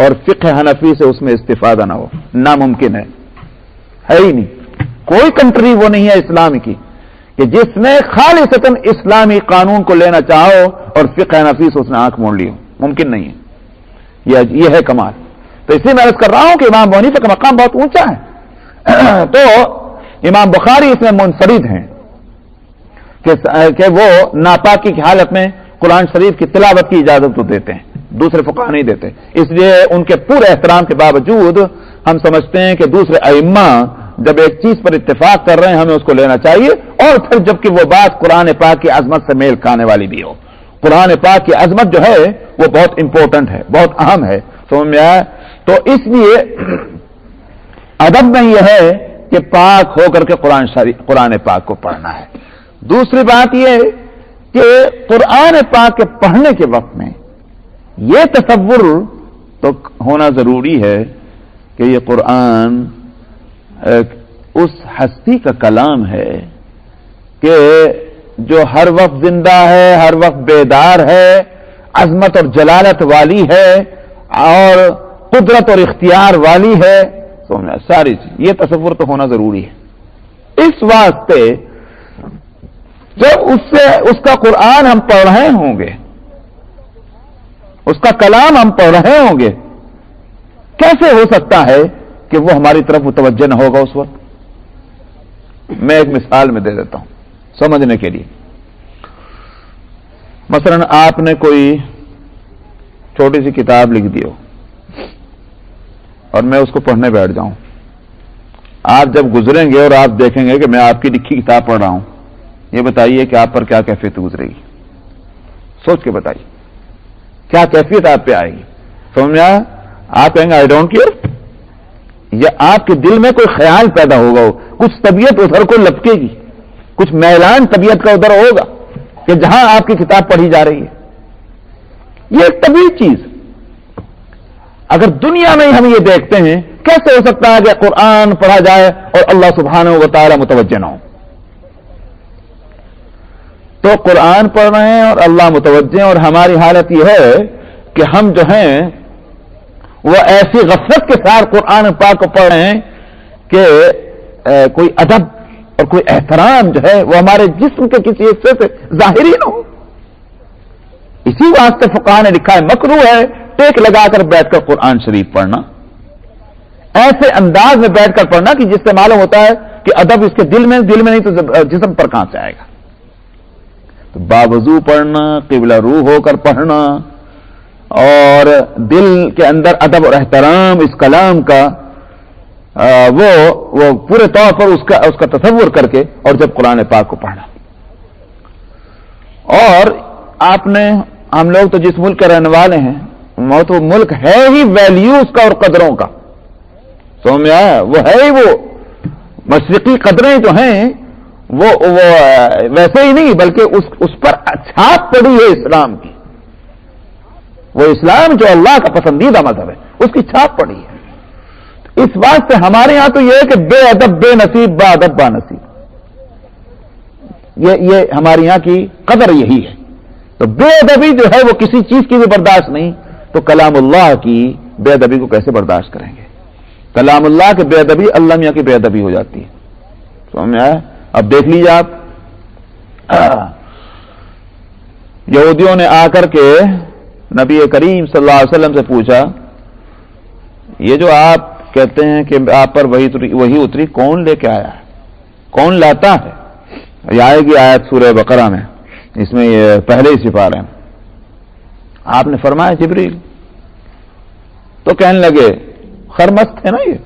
اور فقہ حنفی سے اس میں استفادہ نہ ہو، ناممکن ہے ہی نہیں۔ کوئی کنٹری وہ نہیں ہے اسلام کی کہ جس نے خالصتاً اسلامی قانون کو لینا چاہو اور فقہ حنفی سے اس نے آنکھ موڑ لی ہو، ممکن نہیں ہے۔ یہ ہے کمال۔ تو اسی میں عرض کر رہا ہوں کہ امام ابو حنیفہ کا مقام بہت اونچا ہے۔ تو امام بخاری اس میں منفرد ہیں کہ وہ ناپاکی کی حالت میں قرآن شریف کی تلاوت کی اجازت تو دیتے ہیں، دوسرے فقہا نہیں دیتے۔ اس لیے ان کے پورے احترام کے باوجود ہم سمجھتے ہیں کہ دوسرے ائمہ جب ایک چیز پر اتفاق کر رہے ہیں ہمیں اس کو لینا چاہیے، اور پھر جبکہ وہ بات قرآن پاک کی عظمت سے میل کھانے والی بھی ہو۔ قرآن پاک کی عظمت جو ہے وہ بہت امپورٹنٹ ہے، بہت اہم ہے، سمجھ میں آیا؟ تو اس لیے ادب میں یہ ہے کہ پاک ہو کر کے قرآن پاک کو پڑھنا ہے۔ دوسری بات یہ کہ قرآن پاک کے پڑھنے کے وقت میں یہ تصور تو ہونا ضروری ہے کہ یہ قرآن اس ہستی کا کلام ہے کہ جو ہر وقت زندہ ہے، ہر وقت بیدار ہے، عظمت اور جلالت والی ہے، اور قدرت اور اختیار والی ہے، ساری چیز یہ تصور تو ہونا ضروری ہے۔ اس واسطے جب اس کا قرآن ہم پڑھ رہے ہوں گے، اس کا کلام ہم پڑھ رہے ہوں گے، کیسے ہو سکتا ہے کہ وہ ہماری طرف متوجہ نہ ہوگا اس وقت؟ میں ایک مثال میں دے دیتا ہوں سمجھنے کے لیے۔ مثلا آپ نے کوئی چھوٹی سی کتاب لکھ دی ہو اور میں اس کو پڑھنے بیٹھ جاؤں، آپ جب گزریں گے اور آپ دیکھیں گے کہ میں آپ کی لکھی کتاب پڑھ رہا ہوں، یہ بتائیے کہ آپ پر کیا کیفیت گزرے گی؟ سوچ کے بتائیے کیا کیفیت آپ پہ آئے گی؟ سمجھ میں آیا؟ آپ کہیں گے آئی ڈونٹ کیئر، یا آپ کے دل میں کوئی خیال پیدا ہوگا، کچھ طبیعت ادھر کو لپکے گی، کچھ میلان طبیعت کا ادھر ہوگا کہ جہاں آپ کی کتاب پڑھی جا رہی ہے. یہ ایک طبیعی چیز. اگر دنیا میں ہم یہ دیکھتے ہیں کیسے ہو سکتا ہے کہ قرآن پڑھا جائے اور اللہ سبحانہ و تعالی متوجہ نہ ہو؟ تو قرآن پڑھ رہے ہیں اور اللہ متوجہ ہیں، اور ہماری حالت یہ ہے کہ ہم جو ہیں وہ ایسی غفلت کے ساتھ قرآن پاک کو پڑھ رہے ہیں کہ کوئی ادب اور کوئی احترام جو ہے وہ ہمارے جسم کے کسی حصے سے ظاہر ہی نہ ہو. اسی واسطے فقہاء نے لکھا ہے مکروہ ہے ٹیک لگا کر بیٹھ کر قرآن شریف پڑھنا، ایسے انداز میں بیٹھ کر پڑھنا کہ جس سے معلوم ہوتا ہے کہ ادب اس کے دل میں نہیں تو جسم پر کہاں سے آئے گا. تو باوضو پڑھنا، قبلہ روح ہو کر پڑھنا، اور دل کے اندر ادب اور احترام اس کلام کا وہ پورے طور پر اس کا تصور کر کے، اور جب قرآن پاک کو پڑھنا. اور ہم لوگ تو جس ملک کے رہنے والے ہیں وہ تو ملک ہے ہی ویلیوز کا اور قدروں کا. سمجھ میں آیا؟ وہ ہے ہی وہ مشرقی قدریں جو ہیں وہ ویسے ہی نہیں بلکہ اس پر چھاپ پڑی ہے اسلام کی. وہ اسلام جو اللہ کا پسندیدہ مذہب ہے اس کی چھاپ پڑی ہے. اس بات سے ہمارے ہاں تو یہ ہے کہ بے ادب بے نصیب با ادب با نصیب، یہ ہمارے یہاں کی قدر یہی ہے. تو بے ادبی جو ہے وہ کسی چیز کی بھی برداشت نہیں، تو کلام اللہ کی بے ادبی کو کیسے برداشت کریں گے؟ کلام اللہ کی بے ادبی اللہ میاں کی بے ادبی ہو جاتی ہے. سمجھ میں آیا؟ اب دیکھ لیجیے آپ، یہودیوں نے آ کر کے نبی کریم صلی اللہ علیہ وسلم سے پوچھا، یہ جو آپ کہتے ہیں کہ آپ پر وہی اتری کون لے کے آیا ہے، کون لاتا ہے؟ یہ آئے گی آیت سورہ بقرہ میں، اس میں یہ پہلے ہی سپارے ہیں. آپ نے فرمایا جبریل. تو کہنے لگے خرمست ہے نا یہ،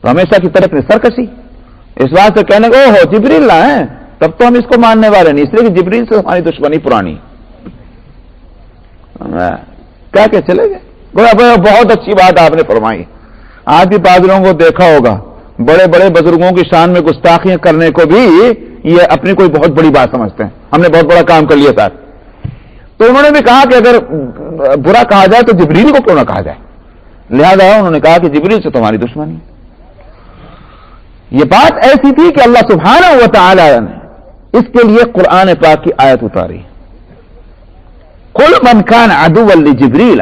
تو ہمیشہ کی طرف نے سرکشی اس بات سے کہنے لگے اوہ جبریل لائے، تب تو ہم اس کو ماننے والے نہیں، اس لیے کہ جبریل سے ہماری دشمنی پرانی. کیا کہ چلے گئے. بہت اچھی بات آپ نے فرمائی. آج بھی بعض لوگوں کو دیکھا ہوگا بڑے بڑے بزرگوں کی شان میں گستاخیاں کرنے کو بھی یہ اپنی کوئی بہت بڑی بات سمجھتے ہیں، ہم نے بہت بڑا کام کر لیا ساتھ. تو انہوں نے بھی کہا کہ اگر برا کہا جائے تو جبریل کو کیوں نہ کہا جائے، لہذا انہوں نے کہا کہ جبریل سے تمہاری دشمنی. یہ بات ایسی تھی کہ اللہ سبحانہ و تعالی نے اس کے لیے قرآن پاک کی آیت اتاری. قل من كان عدوا لجبريل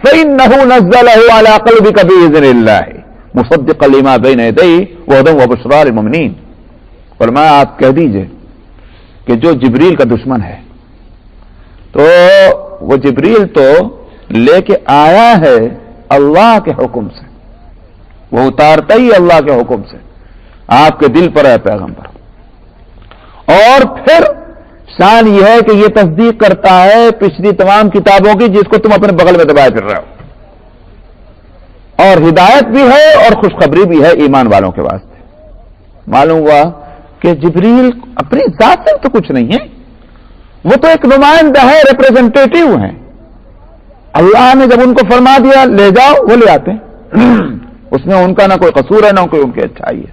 فإنه نزله على قلبك بإذن الله مصدقا لما بين يديه وهدى وبشرى للمؤمنين. فرمایا آپ کہہ دیجئے کہ جو جبریل کا دشمن ہے تو وہ جبریل تو لے کے آیا ہے اللہ کے حکم سے، وہ اتارتا ہی اللہ کے حکم سے آپ کے دل پر ہے پیغمبر. اور پھر شان یہ ہے کہ یہ تصدیق کرتا ہے پچھلی تمام کتابوں کی جس کو تم اپنے بغل میں دبائے پھر رہے ہو، اور ہدایت بھی ہے اور خوشخبری بھی ہے ایمان والوں کے واسطے. معلوم ہوا کہ جبریل اپنی ذات سے تو کچھ نہیں ہے، وہ تو ایک نمائندہ ہے، ریپریزنٹیٹیو ہیں. اللہ نے جب ان کو فرما دیا لے جاؤ وہ لے آتے ہیں، اس میں ان کا نہ کوئی قصور ہے نہ کوئی ان کی اچھائی ہے.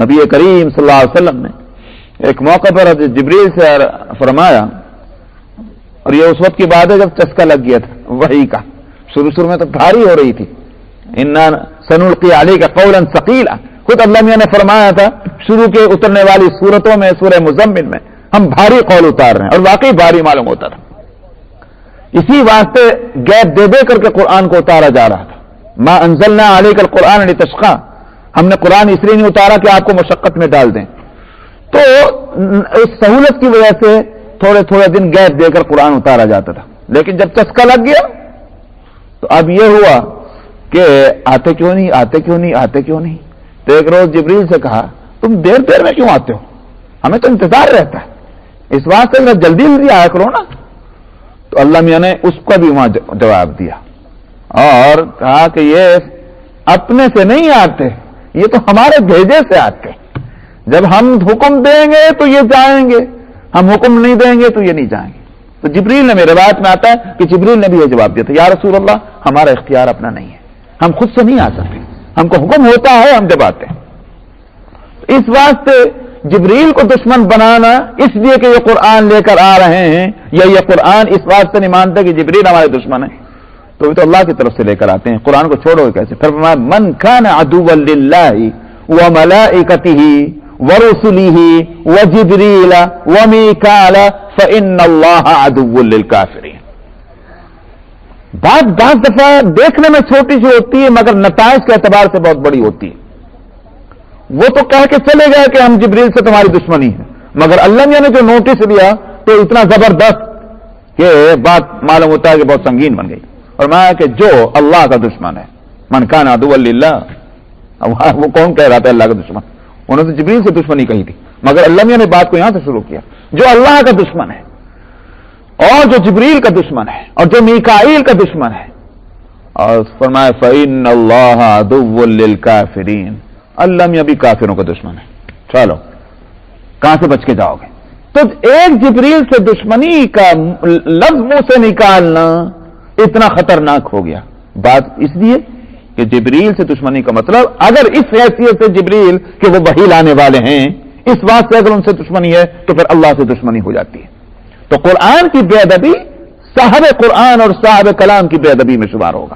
نبی کریم صلی اللہ علیہ وسلم نے ایک موقع پر جبریل سے فرمایا، اور یہ اس وقت کی بات ہے جب چسکا لگ گیا تھا وحی کا، شروع میں تو بھاری ہو رہی تھی. انا سنلقی علیک قولا ثقیلا، خود اللہ میاں نے فرمایا تھا شروع کے اترنے والی سورتوں میں سورہ مزمل میں ہم بھاری قول اتار رہے ہیں، اور واقعی بھاری معلوم ہوتا تھا. اسی واسطے گیپ دے کر کے قرآن کو اتارا جا رہا تھا. ما انزلنا علیک القرآن لتشقى، ہم نے قرآن اس لیے نہیں اتارا کہ آپ کو مشقت میں ڈال دیں. تو اس سہولت کی وجہ سے تھوڑے دن گیپ دے کر قرآن اتارا جاتا تھا. لیکن جب چسکا لگ گیا تو اب یہ ہوا کہ آتے کیوں نہیں. تو ایک روز جبریل سے کہا تم دیر میں کیوں آتے ہو، ہمیں تو انتظار رہتا ہے، اس بات سے جلدی آیا کرو نا. تو اللہ میاں نے اس کا بھی وہاں جواب دیا اور کہا کہ یہ اپنے سے نہیں آتے، یہ تو ہمارے بھیجے سے آتے. جب ہم حکم دیں گے تو یہ جائیں گے، ہم حکم نہیں دیں گے تو یہ نہیں جائیں گے. تو جبریل نے، میرے روایت میں آتا ہے کہ جبریل نے بھی یہ جواب دیا تھا، یا رسول اللہ ہمارا اختیار اپنا نہیں ہے، ہم خود سے نہیں آ سکتے، ہم کو حکم ہوتا ہے ہم جب آتے ہیں. اس واسطے جبریل کو دشمن بنانا اس لیے کہ یہ قرآن لے کر آ رہے ہیں، یا یہ قرآن اس واسطے نہیں مانتا کہ جبریل ہمارے دشمن ہیں، تو یہ تو اللہ کی طرف سے لے کر آتے ہیں، قرآن کو چھوڑو کیسے؟ پھر فرمایا من کان عدوا للہ وملائکتہ ورسلہ وجبریل ومیکال فإن اللہ عدو للکافرین۔ بات بعض دفعہ دیکھنے میں چھوٹی سی ہوتی ہے مگر نتائج کے اعتبار سے بہت بڑی ہوتی ہے۔ وہ تو کہہ کے چلے گئے کہ ہم جبریل سے تمہاری دشمنی ہے، مگر اللہ نے جو نوٹس لیا تو اتنا زبردست کہ بات معلوم ہوتا ہے کہ بہت سنگین بن گئی، اور میں کہ جو اللہ کا دشمن ہے، من کان عدوا للہ، وہ کون کہہ رہا تھا اللہ کا دشمن؟ انہوں نے جبریل سے دشمنی کہی تھی، مگر اللہ نے بات کو یہاں سے شروع کیا، جو اللہ کا دشمن ہے اور جو جبریل کا دشمن ہے اور جو میکائیل کا دشمن ہے، اور فرمایا فإن اللہ عدو للکافرین، اللہ میاں بھی کافروں کا دشمن ہے۔ چلو کہاں سے بچ کے جاؤ گے؟ تو ایک جبریل سے دشمنی کا لفظ منہ سے نکالنا اتنا خطرناک ہو گیا، بات اس لیے کہ جبریل سے دشمنی کا مطلب اگر اس حیثیت سے جبریل کہ وہ وحی لانے والے ہیں، اس بات سے اگر ان سے دشمنی ہے تو پھر اللہ سے دشمنی ہو جاتی ہے۔ تو قرآن کی بے ادبی صاحب قرآن اور صاحب کلام کی بے ادبی میں شمار ہوگا۔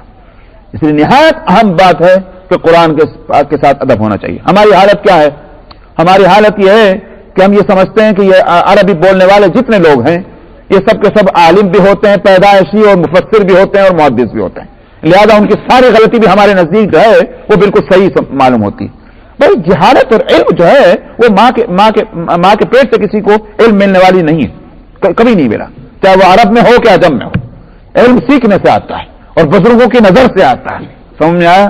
اس لیے نہایت اہم بات ہے کہ قرآن کے ساتھ ادب ہونا چاہیے۔ ہماری حالت کیا ہے؟ ہماری حالت یہ ہے کہ ہم یہ سمجھتے ہیں کہ یہ عربی بولنے والے جتنے لوگ ہیں یہ سب کے سب عالم بھی ہوتے ہیں، پیدائشی اور مفسر بھی ہوتے ہیں اور محدث بھی ہوتے ہیں، لہذا ان کی ساری غلطی بھی ہمارے نزدیک جو ہے وہ بالکل صحیح معلوم ہوتی ہے۔ بھائی جہالت اور علم جو ہے وہ ماں کے پیٹ سے کسی کو علم ملنے والی نہیں ہے، کبھی نہیں ملا، چاہے وہ عرب میں ہو کہ عجم میں ہو۔ علم سیکھنے سے آتا ہے اور بزرگوں کی نظر سے آتا ہے۔ سمجھ میں آیا؟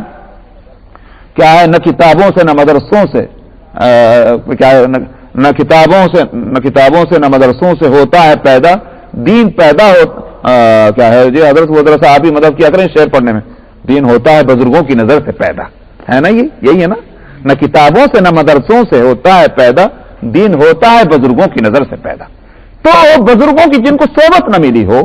کیا ہے؟ نہ کتابوں سے نہ مدرسوں سے، کیا ہے؟ نہ کتابوں سے نہ مدرسوں سے ہوتا ہے پیدا، دین پیدا ہو کیا ہے جی حضرت وہ درس آپ ہی مدد کیا کریں شعر پڑھنے میں، دین ہوتا ہے بزرگوں کی نظر سے پیدا، ہے نا؟ یہی ہے نا، نہ کتابوں سے نہ مدرسوں سے ہوتا ہے پیدا، دین ہوتا ہے بزرگوں کی نظر سے پیدا۔ تو بزرگوں کی جن کو صحبت نہ ملی ہو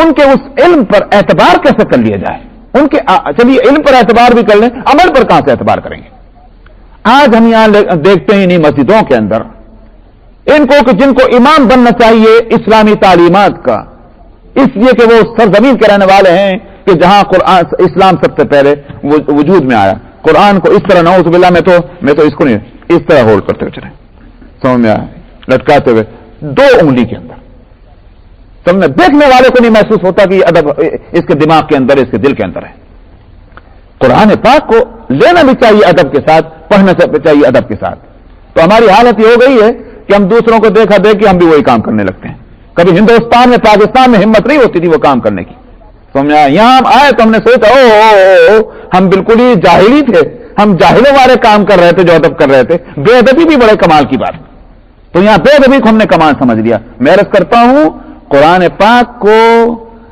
ان کے اس علم پر اعتبار کیسے کر لیا جائے؟ ان کے چلیے علم پر اعتبار بھی کر لیں، عمل پر کہاں سے اعتبار کریں گے؟ آج ہم یہاں دیکھتے ہیں انہیں مسجدوں کے اندر ان کو کہ جن کو امام بننا چاہیے اسلامی تعلیمات کا، اس لیے کہ وہ سرزمین کے رہنے والے ہیں کہ جہاں قرآن اسلام سب سے پہلے وجود میں آیا، قرآن کو اس طرح نعوذ باللہ میں تو اس کو نہیں اس طرح ہولڈ کرتے ہوئے چلے، سمجھ میں آیا؟ لٹکاتے ہوئے 2 انگلی کے اندر، سمجھنے دیکھنے والے کو نہیں محسوس ہوتا کہ یہ ادب اس کے دماغ کے اندر، اس کے دل کے اندر ہے۔ قرآن پاک کو لینا بھی چاہیے ادب کے ساتھ، پڑھنا چاہیے ادب کے ساتھ۔ تو ہماری حالت یہ ہو گئی ہے کہ ہم دوسروں کو دیکھا دیکھ کے ہم بھی وہی کام کرنے لگتے ہیں۔ کبھی ہندوستان میں پاکستان میں ہمت نہیں ہوتی تھی وہ کام کرنے کی، سمجھا؟ یہاں ہم آئے تو ہم نے سوچا ہم بالکل ہی جاہلی تھے، ہم جاہلوں والے کام کر رہے تھے جو ادب کر رہے تھے، بے ادبی بھی بڑے کمال کی بات۔ تو یہاں بے ادبی کو ہم نے کمال سمجھ لیا۔ میں عرض کرتا ہوں قرآن پاک کو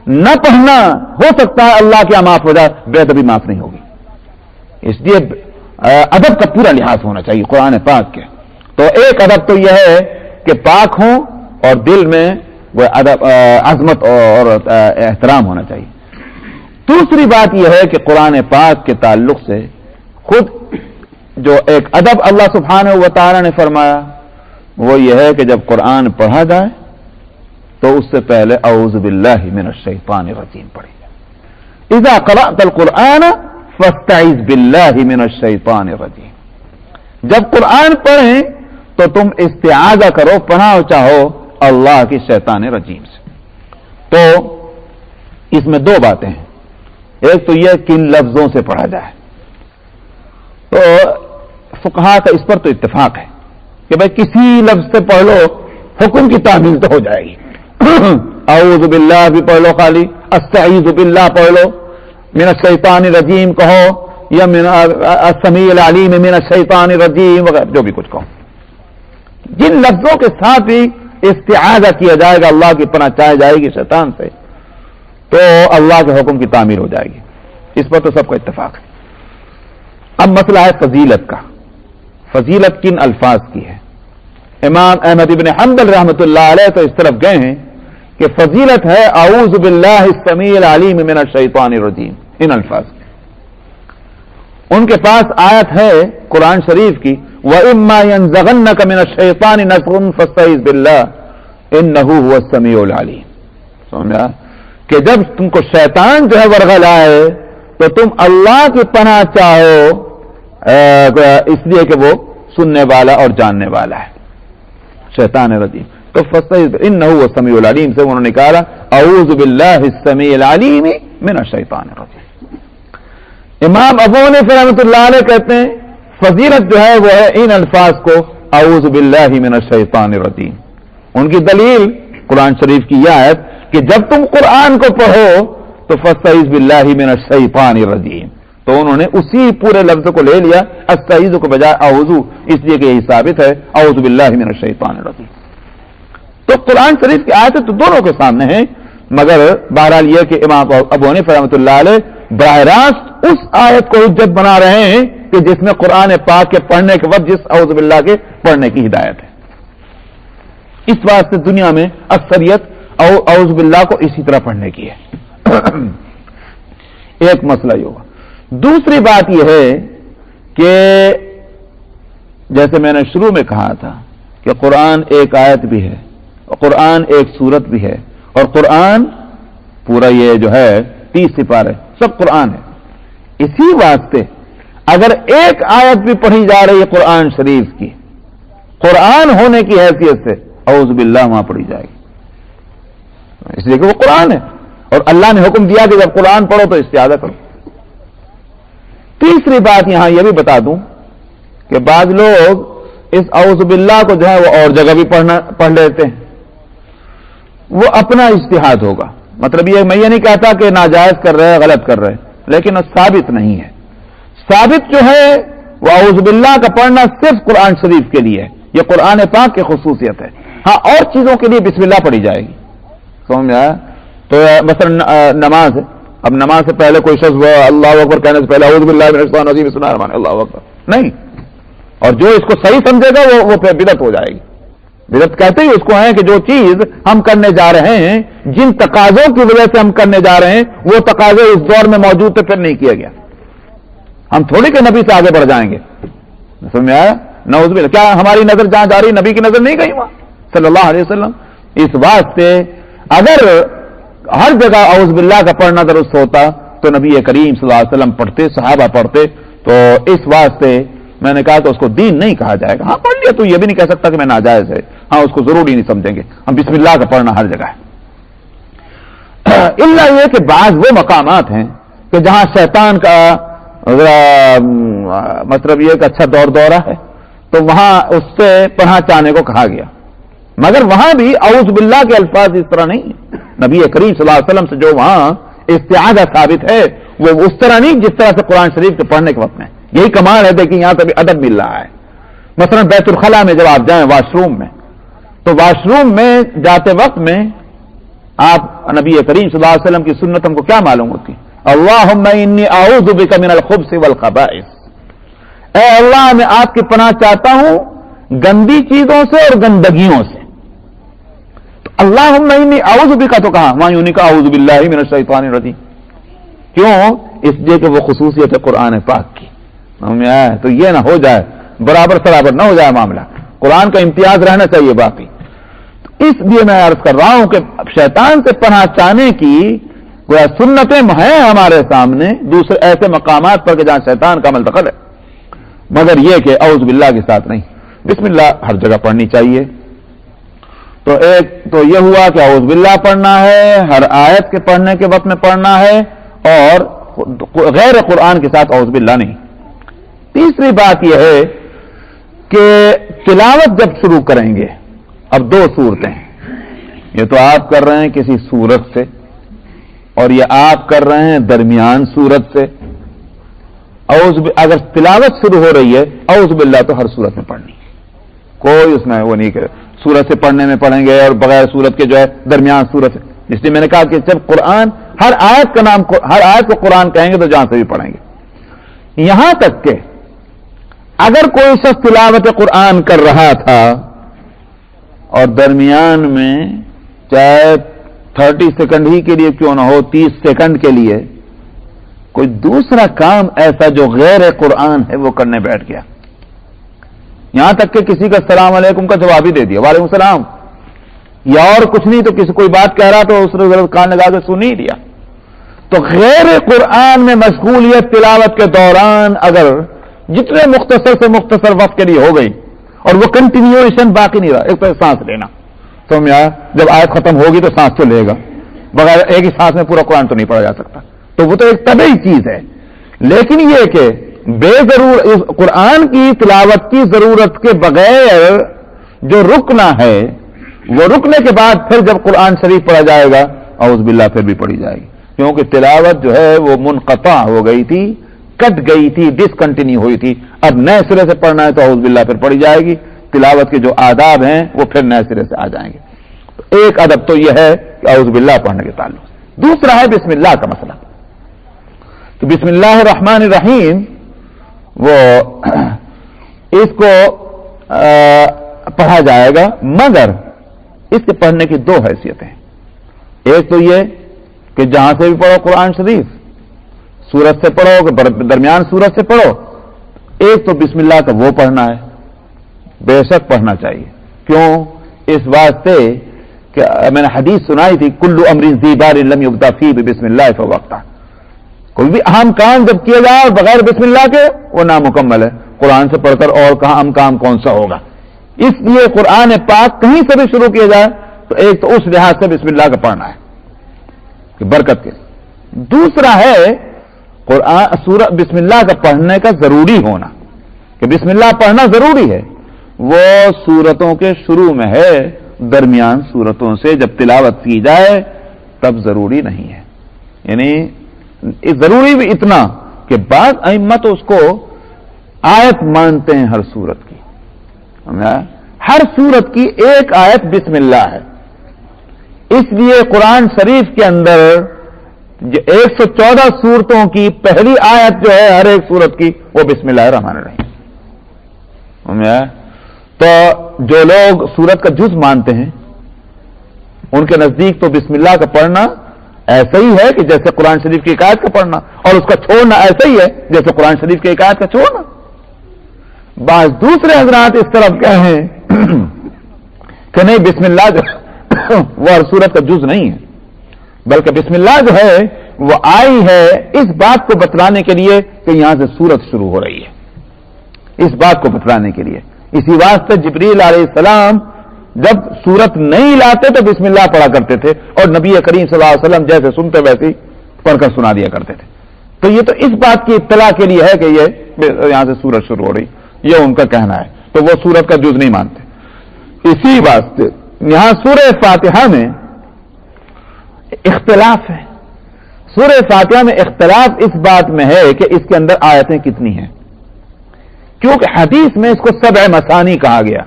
نہ پڑھنا ہو سکتا ہے اللہ کے معاف ہو جائے، بے ادبی معاف نہیں ہوگی۔ اس لیے ادب کا پورا لحاظ ہونا چاہیے قرآن پاک کے۔ تو ایک ادب تو یہ ہے کہ پاک ہوں اور دل میں وہ ادب عظمت اور احترام ہونا چاہیے۔ دوسری بات یہ ہے کہ قرآن پاک کے تعلق سے خود جو ایک ادب اللہ سبحانہ و تعالی نے فرمایا وہ یہ ہے کہ جب قرآن پڑھا جائے تو اس سے پہلے اعوذ باللہ من الشیطان الرجیم پڑھی جائے۔ اذا قرأت القرآن فاستعذ باللہ من الشیطان الرجیم۔ جب قرآن پڑھیں تو تم استعاذہ کرو، پناہ چاہو اللہ کی شیطان رجیم سے۔ تو اس میں 2 باتیں ہیں، ایک تو یہ کن لفظوں سے پڑھا جائے، تو فقہا کا اس پر تو اتفاق ہے کہ بھائی کسی لفظ سے پڑھ لو حکم کی تعمیل تو ہو جائے گی۔ اعوذ باللہ بھی پڑھ لو، خالی استعیذ باللہ پڑھ لو، من الشیطان الرجیم کہو، یا من السمیع العلیم من الشیطان الرجیم وغیرہ جو بھی کچھ کہو، جن لفظوں کے ساتھ بھی استعاذہ کیا جائے گا، اللہ کی پناہ چاہی جائے گی شیطان سے، تو اللہ کے حکم کی تعمیر ہو جائے گی۔ اس پر تو سب کا اتفاق ہے۔ اب مسئلہ ہے فضیلت کا، فضیلت کن الفاظ کی ہے؟ امام احمد ابن حنبل رحمۃ اللہ علیہ تو اس طرف گئے ہیں کہ فضیلت ہے اعوذ باللہ السمیع العلیم من الشیطان الرجیم، ان الفاظ کی۔ ان کے پاس آیت ہے قرآن شریف کی وَإِمَّا يَنزَغَنَّكَ مِنَ الشَّيْطَانِ نَزْغٌ فَاسْتَعِذْ بِاللَّهِ إِنَّهُ هُوَ السَّمِيعُ الْعَلِيمُ. سمجھا کہ جب تم کو شیطان جو ہے ورغل آئے تو تم اللہ کی پناہ چاہو اس لیے کہ وہ سننے والا اور جاننے والا ہے. شیطان رجیم تو فاستعذ انہ هو السمیع العلیم سے انہوں نے کہا اعوذ باللہ السمیع العلیم من الشیطان الرجیم. امام ابو حنیفہ رحمۃ اللہ علیہ کہتے ہیں فضیلت جو ہے وہ ہے ان الفاظ کو اعوذ باللہ من الشیطان الرجیم. ان کی دلیل قرآن شریف کی یہ آیت کہ جب تم قرآن کو پڑھو تو فاستعذ باللہ من الشیطان الرجیم، تو انہوں نے اسی پورے لفظ کو لے لیا استعیذ کو بجائے اعوذ، اس لیے کہ یہی ثابت ہے اعوذ باللہ من الشیطان الرجیم. تو قرآن شریف کی آیتیں تو دونوں کے سامنے ہیں، مگر بہرحال یہ کہ امام ابو حنیفہ رحمۃ اللہ علیہ براہ راست اس آیت کو حجت بنا رہے ہیں کہ جس میں قرآن پاک کے پڑھنے کے وقت جس اعوذ باللہ کے پڑھنے کی ہدایت ہے. اس واسطے دنیا میں اکثریت اعوذ باللہ کو اسی طرح پڑھنے کی ہے. ایک مسئلہ یہ ہوگا. دوسری بات یہ ہے کہ جیسے میں نے شروع میں کہا تھا کہ قرآن ایک آیت بھی ہے، قرآن ایک سورت بھی ہے، اور قرآن پورا یہ جو ہے 30 سپارے سب قرآن ہے. اسی واسطے اگر ایک آیت بھی پڑھی جا رہی ہے قرآن شریف کی، قرآن ہونے کی حیثیت سے اعوذ باللہ وہاں پڑھی جائے گی، اس لیے کہ وہ قرآن ہے اور اللہ نے حکم دیا کہ جب قرآن پڑھو تو استعاذہ کرو. تیسری بات یہاں یہ بھی بتا دوں کہ بعض لوگ اس اعوذ باللہ کو جو ہے وہ اور جگہ بھی پڑھ لیتے ہیں. وہ اپنا اجتہاد ہوگا، مطلب یہ میں یہ نہیں کہتا کہ ناجائز کر رہے غلط کر رہے، لیکن وہ ثابت نہیں ہے. ثابت جو ہے وہ اعوذ باللہ کا پڑھنا صرف قرآن شریف کے لیے ہے، یہ قرآن پاک کی خصوصیت ہے. ہاں اور چیزوں کے لیے بسم اللہ پڑھی جائے گی، سمجھ میں آیا؟ تو مثلا نماز ہے، اب نماز سے پہلے کوئی شخص اللہ اکبر کہنے سے پہلے اعوذ باللہ من الشیطان الرجیم بسم اللہ الرحمن الرحیم اللہ اکبر نہیں، اور جو اس کو صحیح سمجھے گا وہ پھر بدعت ہو جائے گی. بدعت کہتے ہی اس کو ہیں کہ جو چیز ہم کرنے جا رہے ہیں، جن تقاضوں کی وجہ سے ہم کرنے جا رہے ہیں وہ تقاضے اس دور میں موجود تھے پھر نہیں کیا گیا. ہم تھوڑی کہ نبی سے آگے بڑھ جائیں گے، سمجھ میں آیا؟ نعوذ باللہ، کیا ہماری نظر جہاں جا رہی نبی کی نظر نہیں گئی وہاں صلی اللہ علیہ وسلم؟ اس واسطے اگر ہر جگہ اعوذ باللہ کا پڑھنا درست ہوتا تو نبی کریم صلی اللہ علیہ وسلم پڑھتے، صحابہ پڑھتے. تو اس واسطے میں نے کہا کہ اس کو دین نہیں کہا جائے گا. ہاں پڑھ لیا تو یہ بھی نہیں کہہ سکتا کہ میں ناجائز ہے، ہاں اس کو ضروری نہیں سمجھیں گے. ہم بسم اللہ کا پڑھنا ہر جگہ ہے، الا یہ کہ بعض وہ مقامات ہیں کہ جہاں شیطان کا مطلب یہ کہ اچھا دورہ ہے تو وہاں اس سے پناہ چاہنے کو کہا گیا، مگر وہاں بھی اعوذ باللہ کے الفاظ اس طرح نہیں ہیں. نبی کریم صلی اللہ علیہ وسلم سے جو وہاں استعاذہ ثابت ہے وہ اس طرح نہیں جس طرح سے قرآن شریف کے پڑھنے کے وقت میں. یہی کمال ہے، دیکھیں یہاں سے بھی ادب مل رہا ہے. مثلا بیت الخلاء میں جب آپ جائیں واش روم میں، تو واش روم میں جاتے وقت میں آپ نبی کریم صلی اللہ علیہ وسلم کی سنت ہم کو کیا معلوم ہوتی؟ اللہم انی اعوذ بک من الخبث والخبائث، اے اللہ میں آپ کی پناہ چاہتا ہوں گندی چیزوں سے اور گندگیوں سے. اللہم انی اعوذ بک تو کہا، وہاں یوں نہیں کہا اعوذ باللہ من الشیطان الرجیم. کیوں؟ اس لیے کہ وہ خصوصیت ہے قرآن پاک کی. تو یہ نہ ہو جائے برابر نہ ہو جائے معاملہ، قرآن کا امتیاز رہنا چاہیے باقی. تو اس لیے میں عرض کر رہا ہوں کہ شیطان سے پناہ چاہنے کی گویا سنتیں ہیں ہمارے سامنے دوسرے ایسے مقامات پر کہ جہاں شیطان کا عمل دخل ہے، مگر یہ کہ اعوذ باللہ کے ساتھ نہیں. بسم اللہ ہر جگہ پڑھنی چاہیے. تو ایک تو یہ ہوا کہ اعوذ باللہ پڑھنا ہے، ہر آیت کے پڑھنے کے وقت میں پڑھنا ہے، اور غیر قرآن کے ساتھ اعوذ باللہ نہیں. تیسری بات یہ ہے کہ تلاوت جب شروع کریں گے، اب دو صورتیں ہیں، یہ تو آپ کر رہے ہیں کسی سورت سے اور یہ آپ کر رہے ہیں درمیان سورت سے. اگر تلاوت شروع ہو رہی ہے اعوذ باللہ تو ہر سورت میں پڑھنی، کوئی اس میں وہ نہیں کہ سورت سے پڑھنے میں پڑھیں گے اور بغیر سورت کے جو ہے درمیان سورت سے. اس لیے میں نے کہا کہ جب قرآن ہر آیت کا نام ہر آیت کو قرآن کہیں گے تو جہاں سے بھی پڑھیں گے. یہاں تک کہ اگر کوئی شخص تلاوت قرآن کر رہا تھا اور درمیان میں چاہے 30 سیکنڈ ہی کے لیے کیوں نہ ہو 30 سیکنڈ کے لیے کوئی دوسرا کام ایسا جو غیر قرآن ہے وہ کرنے بیٹھ گیا، یہاں تک کہ کسی کا السلام علیکم کا جواب ہی دے دیا، وعلیکم السلام، یا اور کچھ نہیں تو کسی کوئی بات کہہ رہا تو اس نے کان لگا کے سن ہی دیا. تو غیر قرآن میں مشغولیت تلاوت کے دوران اگر جتنے مختصر سے مختصر وقت کے لیے ہو گئی اور وہ کنٹینیویشن باقی نہیں رہا، ایک تو سانس لینا، تو جب آیت ختم ہوگی تو سانس تو لے گا، بغیر ایک ہی سانس میں پورا قرآن تو نہیں پڑھا جا سکتا، تو وہ تو ایک طبعی چیز ہے. لیکن یہ کہ بے ضرور قرآن کی تلاوت کی ضرورت کے بغیر جو رکنا ہے، وہ رکنے کے بعد پھر جب قرآن شریف پڑھا جائے گا اعوذ باللہ پھر بھی پڑھی جائے گی، کیونکہ تلاوت جو ہے وہ منقطع ہو گئی تھی، کٹ گئی تھی، ڈسکنٹینیو ہوئی تھی. اب نئے سرے سے پڑھنا ہے تو اعوذ باللہ پھر پڑھی جائے گی. تلاوت کے جو آداب ہیں وہ پھر نئے سرے سے آ جائیں گے. تو ایک ادب تو یہ ہے کہ اعوذ باللہ پڑھنے کے تعلق. دوسرا ہے بسم اللہ کا مسئلہ، کہ بسم اللہ الرحمن الرحیم وہ اس کو پڑھا جائے گا، مگر اس کے پڑھنے کی دو حیثیتیں. ایک تو یہ کہ جہاں سے بھی پڑھو قرآن شریف، سورت سے پڑھو کہ درمیان سورت سے پڑھو، ایک تو بسم اللہ کا وہ پڑھنا ہے، بے شک پڑھنا چاہیے. کیوں؟ اس واسطے کہ میں نے حدیث سنائی تھی، کل امر ذی بال لم یبدا فیہ بسم اللہ فوقتا، کوئی بھی اہم کام جب کیا جائے بغیر بسم اللہ کے وہ نامکمل ہے. قرآن سے پڑھ کر اور کہاں اہم کام کون سا ہوگا؟ اس لیے قرآن پاک کہیں سے بھی شروع کیا جائے تو ایک تو اس لحاظ سے بسم اللہ کا پڑھنا ہے کہ برکت کے. دوسرا ہے قرآن سورہ بسم اللہ کا پڑھنے کا ضروری ہونا، کہ بسم اللہ پڑھنا ضروری ہے. وہ سورتوں کے شروع میں ہے، درمیان سورتوں سے جب تلاوت کی جائے تب ضروری نہیں ہے. یعنی ضروری بھی اتنا کہ بعض ائمہ تو اس کو آیت مانتے ہیں ہر سورت کی. ہر سورت کی ایک آیت بسم اللہ ہے. اس لیے قرآن شریف کے اندر 114 سورتوں کی پہلی آیت جو ہے ہر ایک سورت کی وہ بسم اللہ الرحمن الرحیم. تو جو لوگ سورت کا جز مانتے ہیں ان کے نزدیک تو بسم اللہ کا پڑھنا ایسا ہی ہے کہ جیسے قرآن شریف کی ایک آیت کا پڑھنا، اور اس کا چھوڑنا ایسا ہی ہے جیسے قرآن شریف کی ایک آیت کا چھوڑنا. بعض دوسرے حضرات اس طرف کہیں کہ نہیں، بسم اللہ جو وہ ہر سورت کا جز نہیں ہے، بلکہ بسم اللہ جو ہے وہ آئی ہے اس بات کو بتلانے کے لیے کہ یہاں سے سورت شروع ہو رہی ہے، اس بات کو بتلانے کے لیے. اسی واسطے جبریل علیہ السلام جب سورت نہیں لاتے تو بسم اللہ پڑھا کرتے تھے، اور نبی کریم صلی اللہ علیہ وسلم جیسے سنتے ویسے ہی پڑھ کر سنا دیا کرتے تھے. تو یہ تو اس بات کی اطلاع کے لیے ہے کہ یہ یہاں سے سورت شروع ہو رہی، یہ ان کا کہنا ہے. تو وہ سورت کا جز نہیں مانتے. اسی واسطے یہاں سورہ فاتحہ میں اختلاف ہے. سورہ فاتحہ میں اختلاف اس بات میں ہے کہ اس کے اندر آیتیں کتنی ہیں، کیونکہ حدیث میں اس کو 7 مثانی کہا گیا.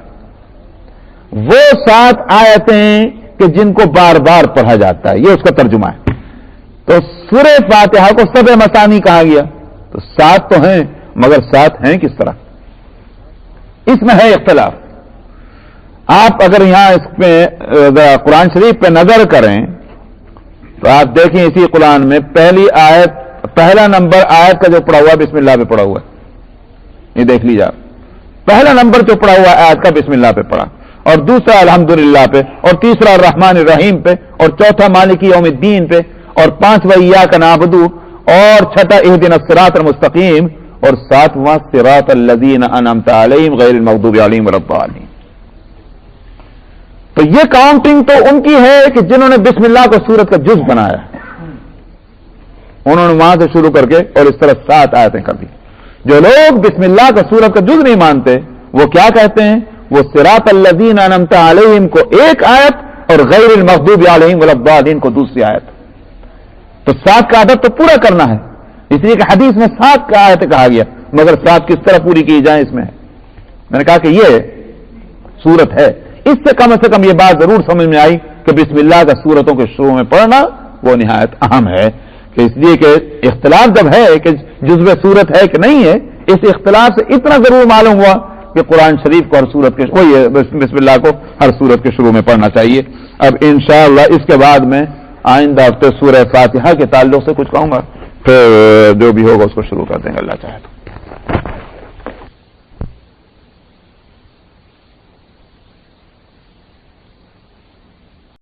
وہ 7 آیتیں کہ جن کو بار بار پڑھا جاتا ہے، یہ اس کا ترجمہ ہے. تو سورہ فاتحہ کو 7 مثانی کہا گیا. تو 7 تو ہیں مگر 7 ہیں کس طرح، اس میں ہے اختلاف. آپ اگر یہاں اس پہ قرآن شریف پہ نظر کریں تو آپ دیکھیں اسی قرآن میں پہلی آیت، پہلا نمبر آیت کا جو پڑھا ہوا بسم اللہ پہ پڑھا ہوا ہے، یہ دیکھ لیجیے آپ. پہلا نمبر جو پڑھا ہوا آیت کا بسم اللہ پہ پڑھا، اور دوسرا الحمدللہ پہ، اور تیسرا الرحمن الرحیم پہ، اور چوتھا مالک یوم الدین پہ، اور 5واں ایاک نعبد، اور 6واں اہدنا الصراط المستقیم، اور 7واں صراط الذین انعمت علیہم غیر المغضوب علیہم ولا الضالین. تو یہ کاؤنٹنگ تو ان کی ہے کہ جنہوں نے بسم اللہ کو سورت کا جز بنایا، انہوں نے وہاں سے شروع کر کے اور اس طرح 7 آیتیں کر دی. جو لوگ بسم اللہ کا سورت کا جز نہیں مانتے وہ کیا کہتے ہیں؟ وہ صراط الذین انعمت علیہم کو ایک آیت اور غیر المغضوب علیہم ولا الضالین کو دوسری آیت. تو 7 کا عدد تو پورا کرنا ہے، اس لیے کہ حدیث میں 7 کا آیت کہا گیا، مگر 7 کس طرح پوری کی جائیں اس میں نے کہا کہ یہ سورت ہے. اس سے کم یہ بات ضرور سمجھ میں آئی کہ بسم اللہ کا سورتوں کے شروع میں پڑھنا وہ نہایت اہم ہے. کہ اس لیے کہ اختلاف جب ہے کہ جزو سورت ہے کہ نہیں ہے، اس اختلاف سے اتنا ضرور معلوم ہوا کہ قرآن شریف کو ہر سورت کے بسم اللہ کو ہر سورت کے شروع میں پڑھنا چاہیے. اب انشاءاللہ اس کے بعد میں آئندہ ہفتے سورہ فاتحہ کے تعلق سے کچھ کہوں گا، پھر جو بھی ہوگا اس کو شروع کر دیں گے اللہ چاہے تو.